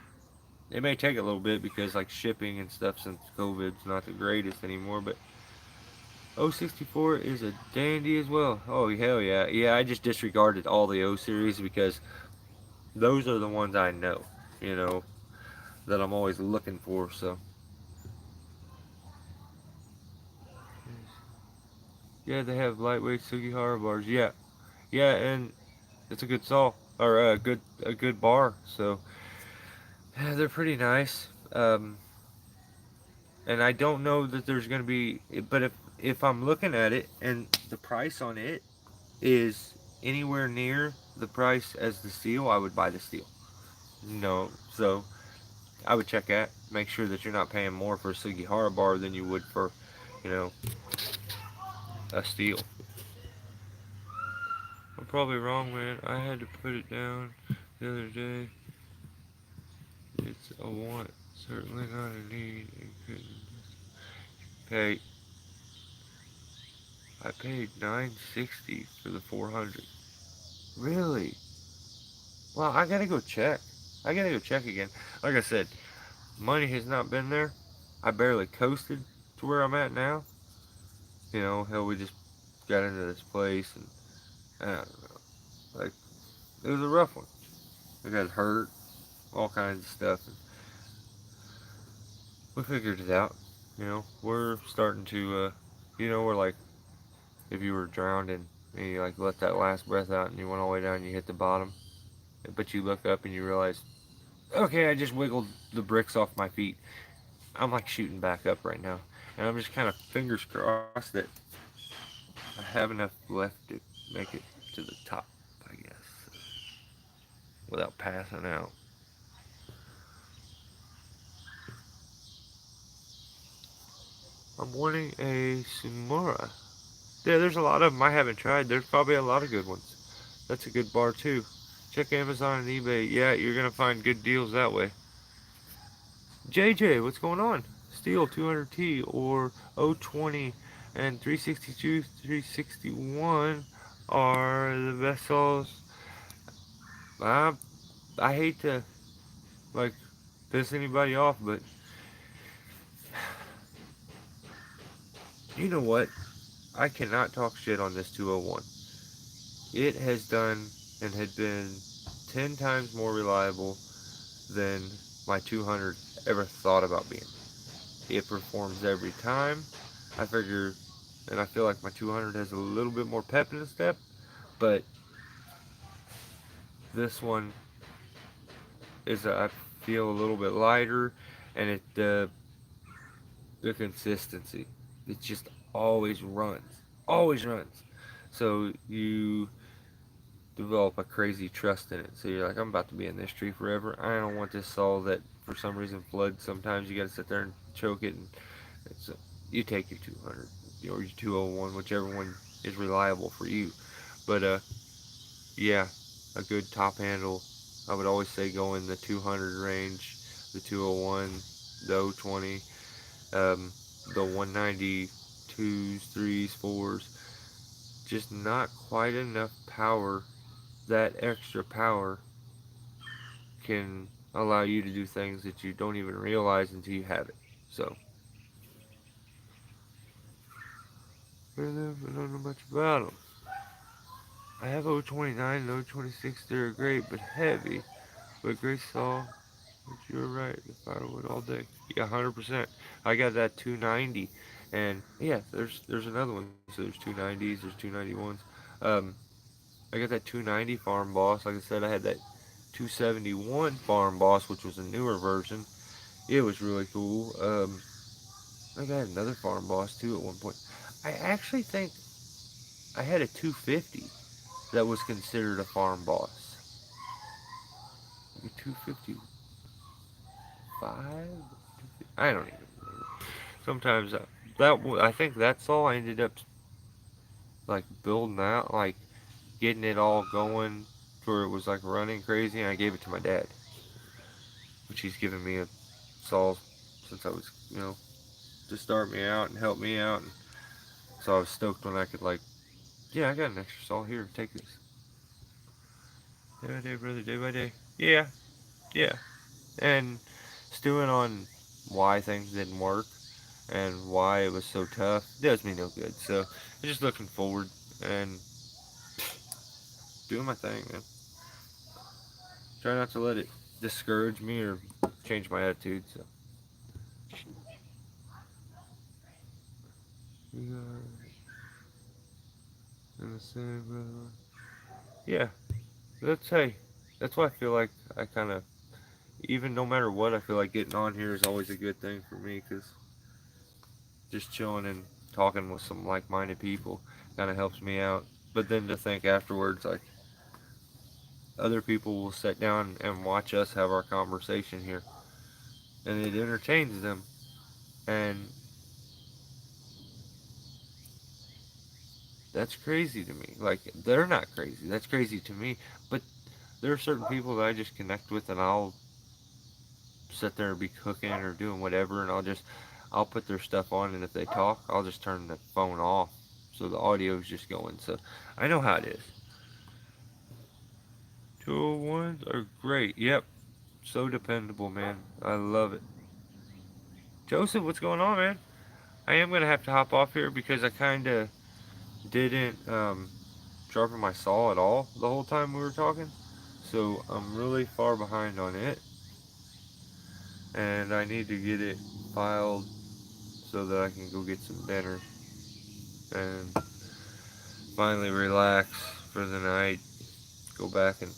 it may take a little bit because like shipping and stuff since COVID's not the greatest anymore, but 064 is a dandy as well. Oh hell yeah, yeah. I just disregarded all the O series because those are the ones I know, you know, that I'm always looking for. So yeah, they have lightweight Sugihara bars. Yeah, yeah, and it's a good saw or a good bar. So yeah, they're pretty nice. And I don't know that there's gonna be, but if I'm looking at it and the price on it is anywhere near the price as the steel, I would buy the steel. No, so I would check that, make sure that you're not paying more for a Sugihara bar than you would for, you know, a steel. I'm probably wrong, man. I had to put it down the other day. It's a want, certainly not a need. It couldn't pay. I paid 960 for the 400. Really? Well, I gotta go check. I gotta go check again. Like I said, money has not been there. I barely coasted to where I'm at now. Hell, we just got into this place and I don't know. Like, it was a rough one. I got hurt, all kinds of stuff. And we figured it out. We're starting to, we're like if you were drowning and you like let that last breath out and you went all the way down and you hit the bottom, but you look up and you realize, okay, I just wiggled the bricks off my feet. I'm like shooting back up right now, and I'm just kind of fingers crossed that I have enough left to make it to the top, I guess, without passing out. I'm wanting a Sumura. Yeah, there's a lot of them I haven't tried. There's probably a lot of good ones. That's a good bar too. Check Amazon and eBay. Yeah, you're gonna find good deals that way. JJ, what's going on? Steel 200T or 020 and 362, 361 are the best saws. I, I hate to like piss anybody off, but you know what? I cannot talk shit on this 201. It has done and had been 10 times more reliable than my 200 ever thought about being. It performs every time. I figure, and I feel like my 200 has a little bit more pep in the step, but this one is, I feel a little bit lighter, and the consistency, it just always runs. So you develop a crazy trust in it. So you're like, I'm about to be in this tree forever. I don't want this saw that for some reason floods. Sometimes you got to sit there and choke it, and it's you take your 200 or your 201, whichever one is reliable for you. But yeah, a good top handle. I would always say go in the 200 range, the 201, the 020, the 192s, 3s, 4s. Just not quite enough power. That extra power can allow you to do things that you don't even realize until you have it. So, I don't know much about them. I have 029 and 026. They're great but heavy. But great saw. But you're right. The firewood all day. Yeah, 100%. I got that 290, and yeah, there's another one. So there's 290s. There's 291s. Um, I got that 290 Farm Boss. Like I said, I had that 271 Farm Boss, which was a newer version. It was really cool. I think I had another Farm Boss too at one point. I actually think I had a 250 that was considered a Farm Boss. Like a 255? I don't even remember. Sometimes I think that's all I ended up like building out, like getting it all going where it was like running crazy, and I gave it to my dad, which he's given me a saw since I was, to start me out and help me out. And so I was stoked when I could like, yeah, I got an extra saw here. Take this. Day by day, brother. Day by day. Yeah, yeah. And stewing on why things didn't work and why it was so tough does me no good. So I'm just looking forward and doing my thing, man. Try not to let it discourage me or change my attitude. So we are in the same, brother. Yeah, that's why I feel like I kind of, even no matter what, I feel like getting on here is always a good thing for me because just chilling and talking with some like-minded people kind of helps me out. But then to think afterwards, like other people will sit down and watch us have our conversation here, and it entertains them. And that's crazy to me. Like they're not crazy. That's crazy to me. But there are certain people that I just connect with, and I'll sit there and be cooking or doing whatever, and I'll put their stuff on, and if they talk, I'll just turn the phone off, so the audio is just going. So I know how it is. 201s are great. Yep, so dependable, man. I love it. Joseph, what's going on, man? I am gonna have to hop off here because I kind of didn't sharpen my saw at all the whole time we were talking, so I'm really far behind on it, and I need to get it filed so that I can go get some dinner and finally relax for the night. Go back and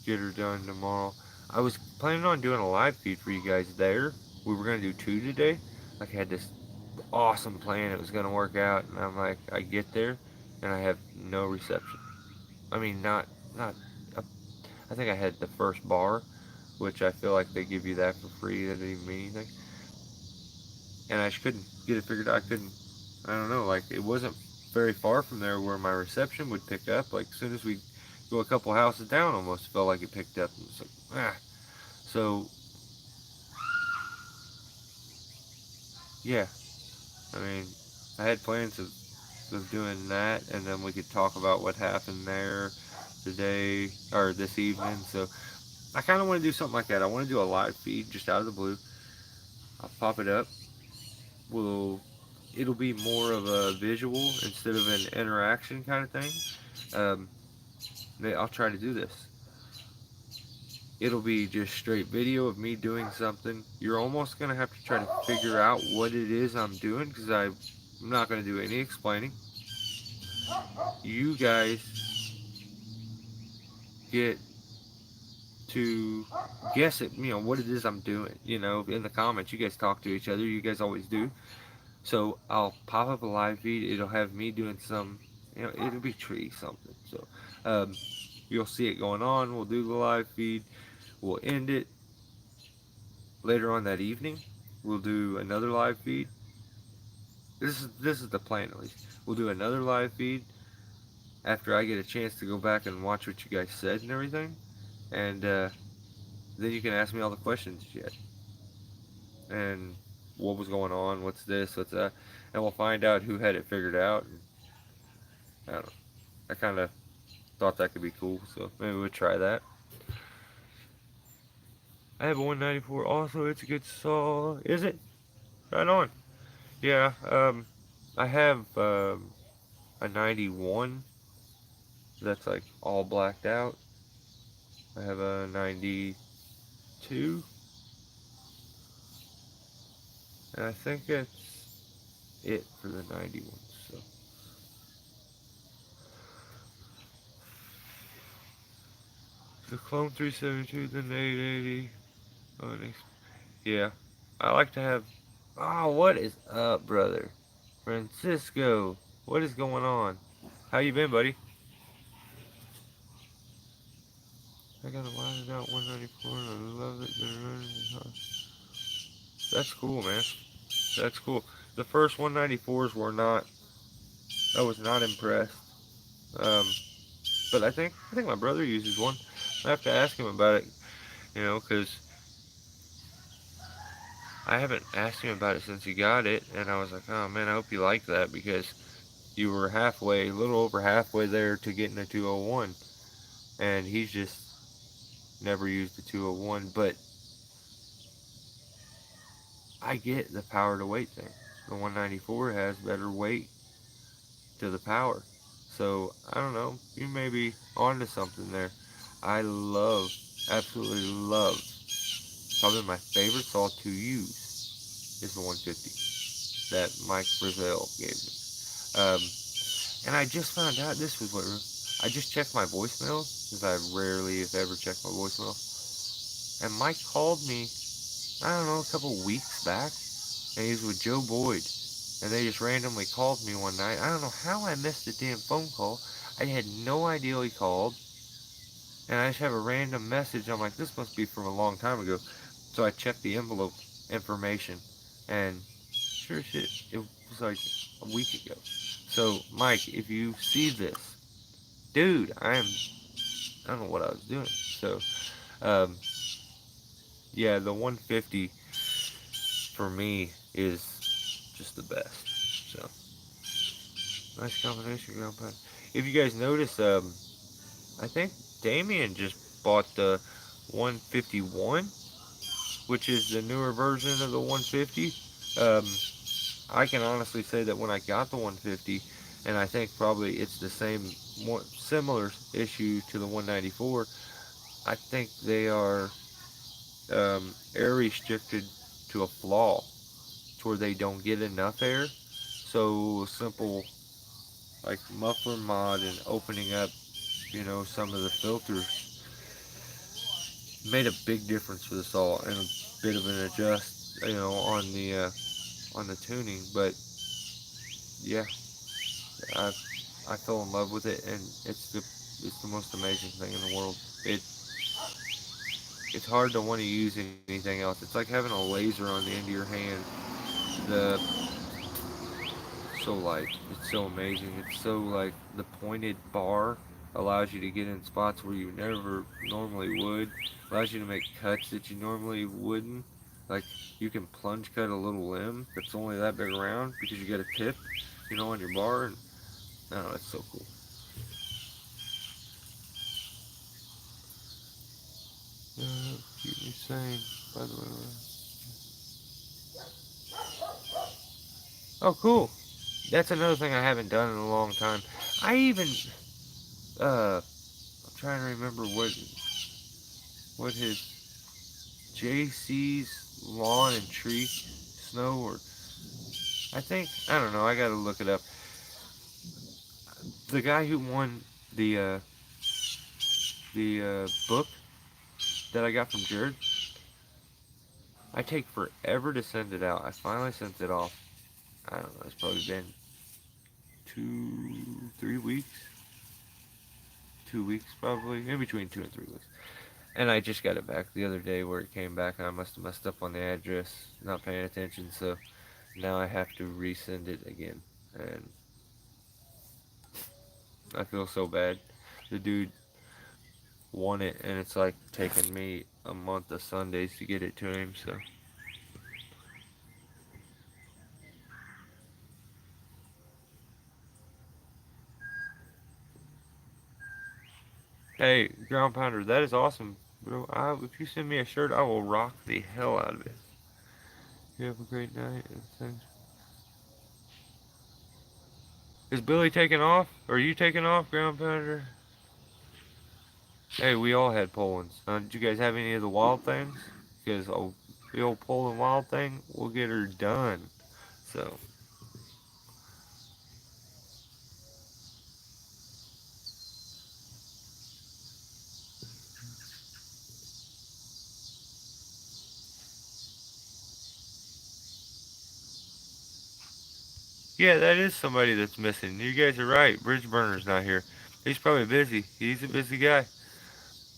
get her done tomorrow. I was planning on doing a live feed for you guys there. We were gonna do 2 today. Like I had this awesome plan. It was gonna work out, and I'm like, I get there, and I have no reception. I mean, not. I think I had the first bar, which I feel like they give you that for free. That didn't even mean anything, and I just couldn't get it figured out. I couldn't. I don't know. Like it wasn't very far from there where my reception would pick up. Like as soon as we go a couple houses down, almost felt like it picked up. And it's like ah. So yeah, I mean, I had plans of doing that, and then we could talk about what happened there today or this evening. So I kind of want to do something like that. I want to do a live feed just out of the blue. I'll pop it up. We'll It'll be more of a visual instead of an interaction kind of thing. Um, I'll try to do this. It'll be just straight video of me doing something. You're almost gonna have to try to figure out what it is I'm doing because I'm not gonna do any explaining. You guys get to guess it, what it is I'm doing. In the comments, you guys talk to each other. You guys always do. So I'll pop up a live feed. It'll have me doing some, it'll be tree something. So you'll see it going on. We'll do the live feed. We'll end it later on that evening. We'll do another live feed. This is the plan at least. We'll do another live feed after I get a chance to go back and watch what you guys said and everything, and then you can ask me all the questions you had and what was going on, what's this, what's that, and we'll find out who had it figured out. And I don't know. I kind of thought that could be cool, so maybe we'll try that. I have a 194 also. It's a good saw. Is it? Right on. Yeah. I have a 91 that's like all blacked out. I have a 92, and I think that's it for the 91. So the Clone 372, then the 880. Oh, yeah. I like to have. Oh, what is up, brother? Francisco, what is going on? How you been, buddy? I got a widened out 194 and I love it. That's cool, man. That's cool. The first 194s were not. I was not impressed. Um, but I think my brother uses one. I have to ask him about it, because I haven't asked him about it since he got it, and I was like, oh man, I hope you like that because you were halfway, a little over halfway there to getting a 201, and he's just never used the 201. But I get the power to weight thing. The 194 has better weight to the power. So, I don't know, you may be onto something there. I absolutely love, probably my favorite saw to use is the 150 that Mike Brazil gave me. And I just found out this was what, I just checked my voicemail, because I rarely, if ever, check my voicemail. And Mike called me, I don't know, a couple weeks back, and he was with Joe Boyd. And they just randomly called me one night. I don't know how I missed the damn phone call. I had no idea he called. And I just have a random message. I'm like, this must be from a long time ago. So I checked the envelope information. And sure shit, it was like a week ago. So, Mike, if you see this, dude, I don't know what I was doing. So, yeah, the 150 for me is just the best. So, nice combination, Grandpa. If you guys notice, I think Damien just bought the 151, which is the newer version of the 150. I can honestly say that when I got the 150, and I think probably it's the same, similar issue to the 194, I think they are air restricted to a flaw to where they don't get enough air. So simple like muffler mod and opening up, some of the filters made a big difference for the saw and a bit of an adjust, on the tuning. But yeah, I I fell in love with it, and it's the most amazing thing in the world. It it's hard to want to use anything else. It's like having a laser on the end of your hand. The so light. It's so amazing. It's so like the pointed bar allows you to get in spots where you never normally would. Allows you to make cuts that you normally wouldn't. Like you can plunge cut a little limb that's only that big around because you got a tip, on your bar. And I don't know, it's so cool. Keep me sane. By the way. Oh, cool. That's another thing I haven't done in a long time. I even I'm trying to remember what his JC's lawn and tree snow or I don't know. I gotta look it up. The guy who won the uh, the book that I got from Jared, I take forever to send it out. I finally sent it off. I don't know. It's probably been 3 weeks. 2 weeks probably, in between 2 and 3 weeks. And I just got it back the other day where it came back and I must have messed up on the address, not paying attention, so now I have to resend it again. And I feel so bad. The dude won it and it's like taking me a month of Sundays to get it to him, so. Hey, Ground Pounder, that is awesome, bro. If you send me a shirt, I will rock the hell out of it. You have a great night and thanks. Is Billy taking off? Are you taking off, Ground Pounder? Hey, we all had Poland's. Did you guys have any of the wild things? Because the old Poland wild thing will get her done. So, yeah, that is somebody that's missing. You guys are right. Bridge Burner's not here. He's probably busy. He's a busy guy.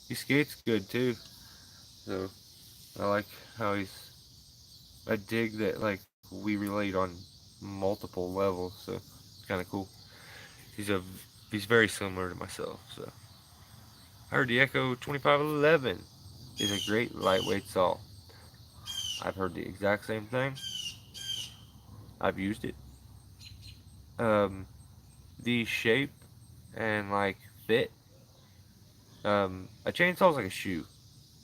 He skates good too. So, I like how I dig that, like, we relate on multiple levels. So, it's kind of cool. He's a. He's very similar to myself. So, I heard the Echo 2511 is a great lightweight saw. I've heard the exact same thing. I've used it. Um, the shape and like fit. A chainsaw is like a shoe.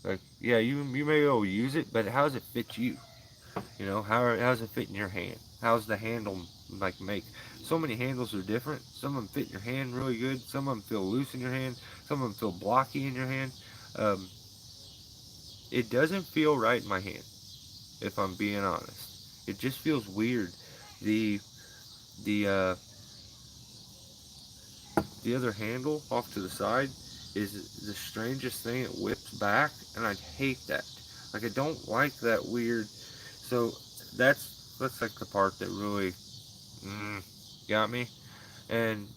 Like, yeah, you may be able to use it, but how does it fit you? How does it fit in your hand? How's the handle like make? So many handles are different. Some of them fit in your hand really good. Some of them feel loose in your hand. Some of them feel blocky in your hand. Um, it doesn't feel right in my hand, if I'm being honest. It just feels weird. The the uh, the other handle off to the side is the strangest thing. It whips back, and I hate that. Like I don't like that weird. So that's like the part that really mm, got me. And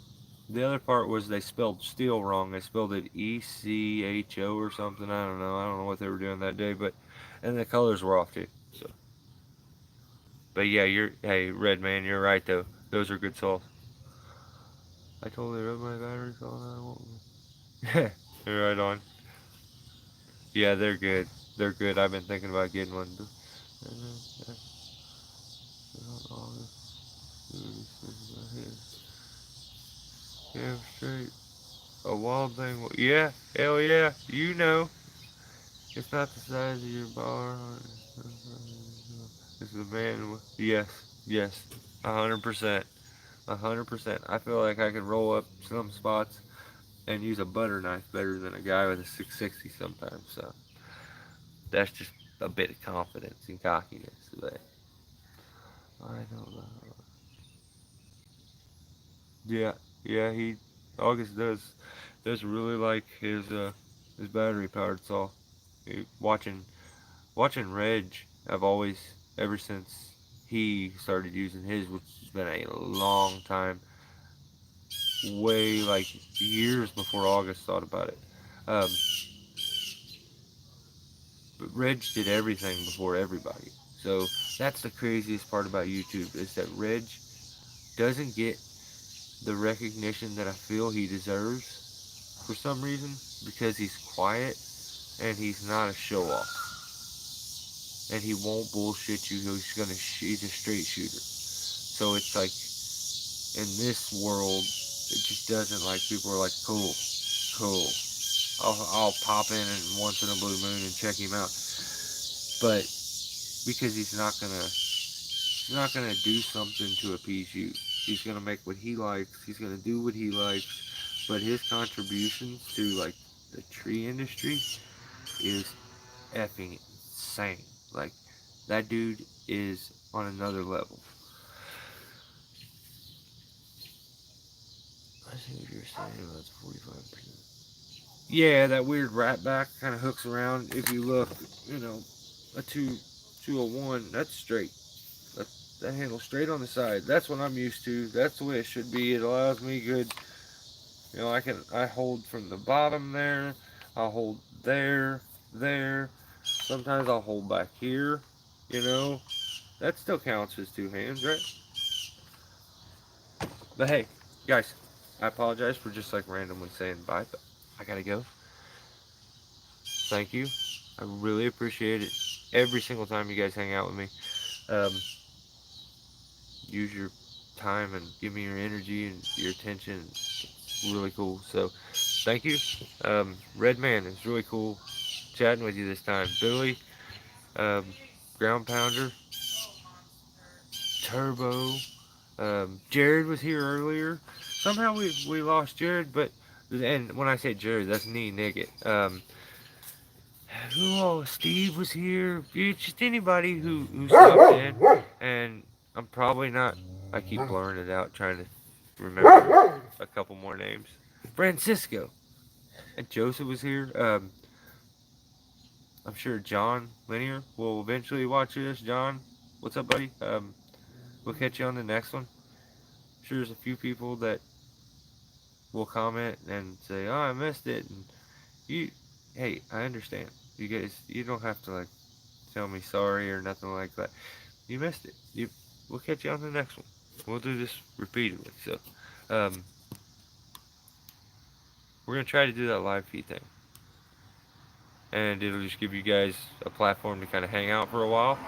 the other part was they spelled steel wrong. They spelled it ECHO or something. I don't know. I don't know what they were doing that day, but and the colors were off too. So, but yeah, hey Red Man, you're right though. Those are good sauce. I totally rubbed my batteries on. You're right on. Yeah, they're good. They're good. I've been thinking about getting one. Yeah, straight. A wild thing. Yeah, hell yeah. It's not the size of your bar. It's the man. Yes, yes. 100%. 100%. I feel like I could roll up some spots and use a butter knife better than a guy with a 660 sometimes. So That's just a bit of confidence and cockiness. But I don't know. Yeah, yeah. August does really like his battery powered saw. Watching Reg, I've always ever since he started using his, which has been a long time, way like years before August thought about it. Um, but Reg did everything before everybody. So that's the craziest part about YouTube is that Reg doesn't get the recognition that I feel he deserves for some reason because he's quiet and he's not a show off and he won't bullshit you. He's a straight shooter. So it's like in this world, it just doesn't like people are like cool, cool. I'll pop in and once in a blue moon and check him out, but because he's not gonna do something to appease you. He's gonna make what he likes. He's gonna do what he likes. But his contributions to like the tree industry is effing insane. Like that dude is on another level. I see what you're saying about the 45%. Yeah, that weird rat back kind of hooks around. If you look, a 201, that's straight. That, that handle straight on the side. That's what I'm used to. That's the way it should be. It allows me good. I hold from the bottom there. I'll hold there, there. Sometimes I'll hold back here. You know, that still counts as two hands, right? But hey, guys, I apologize for just like randomly saying bye, but I gotta go. Thank you. I really appreciate it every single time you guys hang out with me. Um, use your time and give me your energy and your attention. It's really cool. So, thank you. Red Man, it's really cool chatting with you this time. Billy, um, Ground Pounder, Turbo, Jared was here earlier. Somehow we lost Jared, but and when I say Jared, that's knee nigget. Steve was here. Just anybody who stopped in, and I'm probably not. I keep blurring it out, trying to remember a couple more names. Francisco and Joseph was here. I'm sure John Linear will eventually watch this. John, what's up, buddy? We'll catch you on the next one. I'm sure there's a few people that will comment and say, "Oh, I missed it," and you, hey, I understand. You guys, you don't have to like tell me sorry or nothing like that. You missed it. We'll catch you on the next one. We'll do this repeatedly. So, um, we're gonna try to do that live feed thing, and it'll just give you guys a platform to kind of hang out for a while,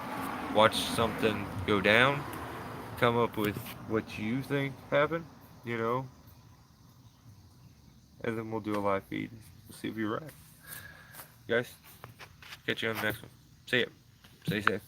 watch something go down, come up with what you think happened, you know, and then we'll do a live feed. We'll see if you're right, guys. Catch you on the next one. See ya. Stay safe.